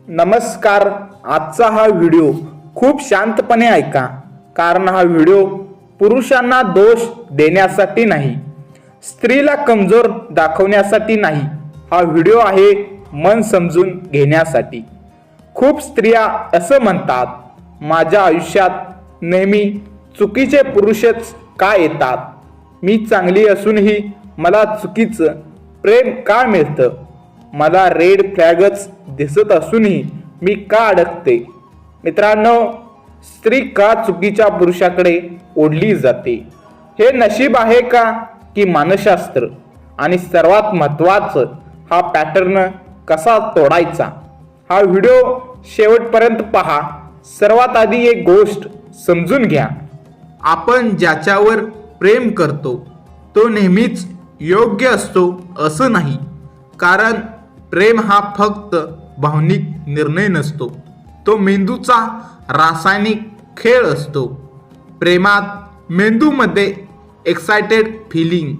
नमस्कार. आजचा हा व्हिडिओ खूप शांतपणे ऐका, कारण हा व्हिडिओ पुरुषांना दोष देण्यासाठी नाही, स्त्रीला कमजोर दाखवण्यासाठी नाही. हा व्हिडिओ आहे मन समजून घेण्यासाठी. खूप स्त्रिया असं म्हणतात, माझ्या आयुष्यात नेहमी चुकीचे पुरुषच का येतात? मी चांगली असूनही मला चुकीचं प्रेम का मिळतं? मला रेड फ्लॅगच दिसत असूनही मी का अडकते? मित्रांनो, स्त्री का चुकीच्या पुरुषाकडे ओढली जाते? हे नशीब आहे का की मानसशास्त्र? आणि सर्वात महत्त्वाचं, हा पॅटर्न कसा तोडायचा? हा व्हिडिओ शेवटपर्यंत पहा. सर्वात आधी एक गोष्ट समजून घ्या, आपण ज्याच्यावर प्रेम करतो तो नेहमीच योग्य असतो असं नाही. कारण प्रेम हा फक्त भावनिक निर्णय नसतो, तो मेंदूचा रासायनिक खेळ असतो. प्रेमात मेंदूमध्ये एक्साइटेड फिलिंग,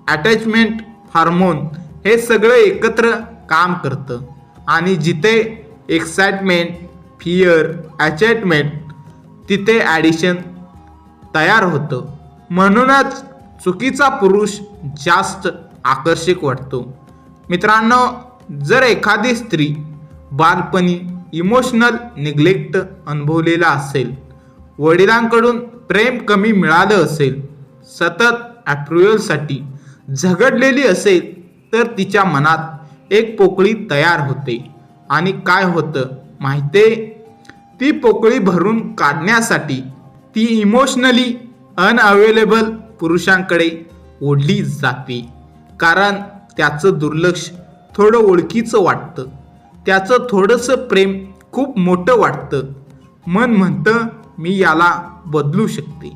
अटॅचमेंट हार्मोन हे सगळं एकत्र काम करतं. आणि जिथे एक्साइटमेंट, फिअर, अटॅचमेंट, तिथे ॲडिशन तयार होतं. म्हणूनच चुकीचा पुरुष जास्त आकर्षक वाटतो. मित्रांनो, जर एखादी स्त्री बालपणी इमोशनल निग्लेक्ट अनुभवलेला असेल, वडिलांकडून प्रेम कमी मिळालं असेल, सतत अप्रुव्हलसाठी झगडलेली असेल, तर तिच्या मनात एक पोकळी तयार होते. आणि काय होतं माहिती? ती पोकळी भरून काढण्यासाठी ती इमोशनली अनअवेलेबल पुरुषांकडे ओढली जाते. कारण त्याचं दुर्लक्ष थोडं ओळखीचं वाटतं, त्याचं थोडंसं प्रेम खूप मोठं वाटतं. मन म्हणतं मी याला बदलू शकते,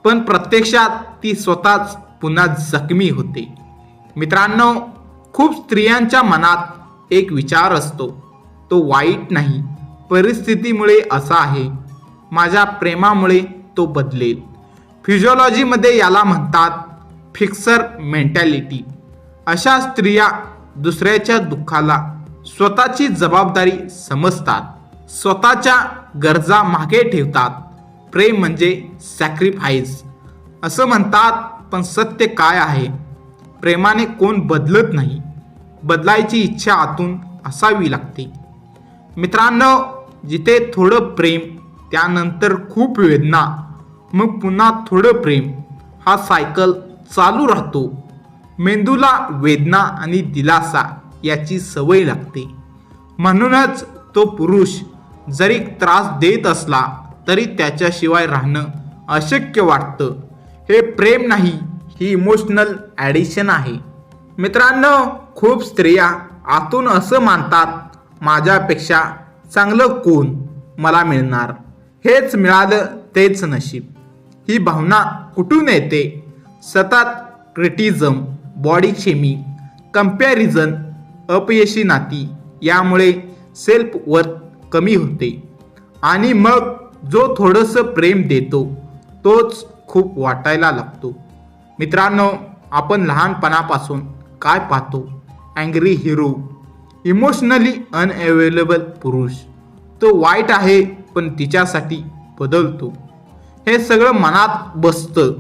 पण प्रत्यक्षात ती स्वतःच पुन्हा जखमी होते. मित्रांनो, खूप स्त्रियांच्या मनात एक विचार असतो, तो वाईट नाही, परिस्थितीमुळे असा आहे, माझ्या प्रेमामुळे तो बदलेल. फिजिओलॉजीमध्ये याला म्हणतात फिक्सर मेंटॅलिटी. अशा स्त्रिया दुसऱ्याच्या दुःखाला स्वतःची जबाबदारी समजतात, स्वतःच्या गरजा मागे ठेवतात. प्रेम म्हणजे सॅक्रिफाईस असं म्हणतात, पण सत्य काय आहे? प्रेमाने कोण बदलत नाही, बदलायची इच्छा आतून असावी लागते. मित्रांनो, जिथे थोडं प्रेम, त्यानंतर खूप वेदना, मग पुन्हा थोडं प्रेम, हा सायकल चालू राहतो. मेंदूला वेदना आणि दिलासा याची सवय लागते. म्हणूनच तो पुरुष जरी त्रास देत असला तरी त्याच्याशिवाय राहणं अशक्य वाटतं. हे प्रेम नाही, ही इमोशनल ॲडिशन आहे. मित्रांनो, खूप स्त्रिया आतून असं मानतात, माझ्यापेक्षा चांगलं कोण मला मिळणार? हेच मिळालं तेच नशीब. ही भावना कुठून येते? सतत क्रिटिझम, बॉडी शेमिंग, कंपॅरिझन, अपयशी नाती, यामुळे सेल्फ वर्थ कमी होते. आणि मग जो थोडंसं प्रेम देतो तोच खूप वाटायला लागतो. मित्रांनो, आपण लहानपणापासून काय पाहतो? अँग्री हिरो, इमोशनली अनअवेलेबल पुरुष. तो वाईट आहे पण तिच्यासाठी बदलतो. हे सगळं मनात बसतं.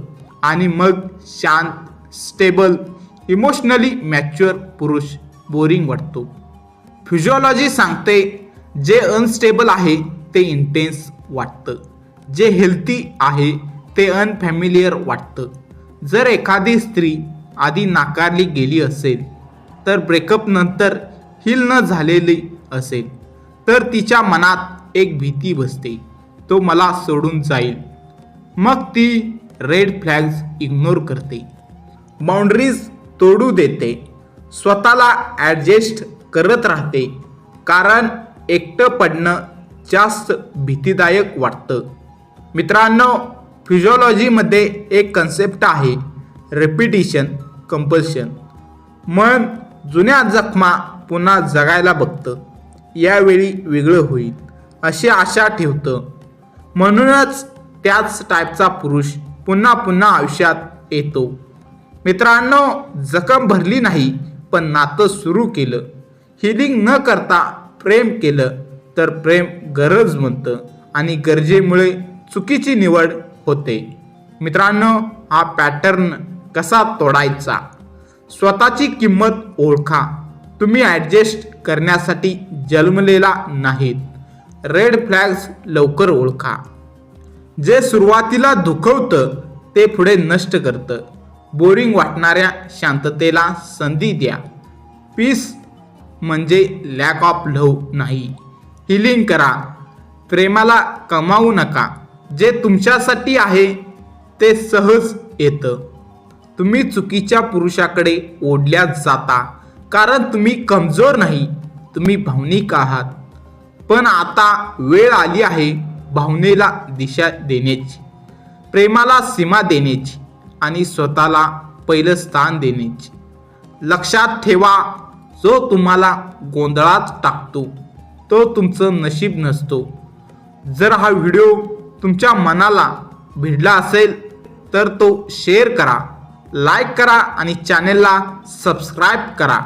आणि मग शांत, स्टेबल, इमोशनली मॅच्युअर पुरुष बोरिंग वाटतो. फिजिओलॉजी सांगते, जे अनस्टेबल आहे ते इंटेन्स वाटतं, जे हेल्थी आहे ते अनफॅमिलियर वाटतं. जर एखादी स्त्री आधी नाकारली गेली असेल, तर ब्रेकअप नंतर हील न झालेली असेल, तर तिच्या मनात एक भीती बसते, तो मला सोडून जाईल. मग ती रेड फ्लॅग्स इग्नोर करते, बाउंड्रीज तोडू देते, स्वतःला ॲडजस्ट करत राहते. कारण एकटं पडणं जास्त भीतीदायक वाटतं. मित्रांनो, फिजिओलॉजीमध्ये एक कन्सेप्ट आहे, रेपिटिशन कंपल्शन. मन जुन्या जखमा पुन्हा जगायला बघतं, यावेळी वेगळं होईल अशी आशा ठेवतं. म्हणूनच त्याच टाईपचा पुरुष पुन्हा पुन्हा आयुष्यात येतो. मित्रांनो, जखम भरली नाही पण नातं सुरू केलं, हिलिंग न करता प्रेम केलं, तर प्रेम गरज म्हणतं आणि गरजेमुळे चुकीची निवड होते. मित्रांनो, हा पॅटर्न कसा तोडायचा? स्वतःची किंमत ओळखा. तुम्ही ॲडजस्ट करण्यासाठी जन्मलेला नाहीत. रेड फ्लॅग्स लवकर ओळखा. जे सुरुवातीला दुखवतं ते पुढे नष्ट करतं. बोरिंग वाटणाऱ्या शांततेला संधी द्या. पीस म्हणजे लॅक ऑफ लव्ह नाही. हिलिंग करा. प्रेमाला कमावू नका. जे तुमच्यासाठी आहे ते सहज येतं. तुम्ही चुकीच्या पुरुषाकडे ओढल्या जाता कारण तुम्ही कमजोर नाही, तुम्ही भावनिक आहात. पण आता वेळ आली आहे भावनेला दिशा देण्याची, प्रेमाला सीमा देण्याची आणि स्वतःला पहिलं स्थान देण्याची. लक्षात ठेवा, जो तुम्हाला गोंधळात टाकतो तो तुमचं नशीब नसतो. जर हा व्हिडिओ तुमच्या मनाला भिडला असेल तर तो शेअर करा, लाईक करा आणि चॅनेलला सबस्क्राईब करा.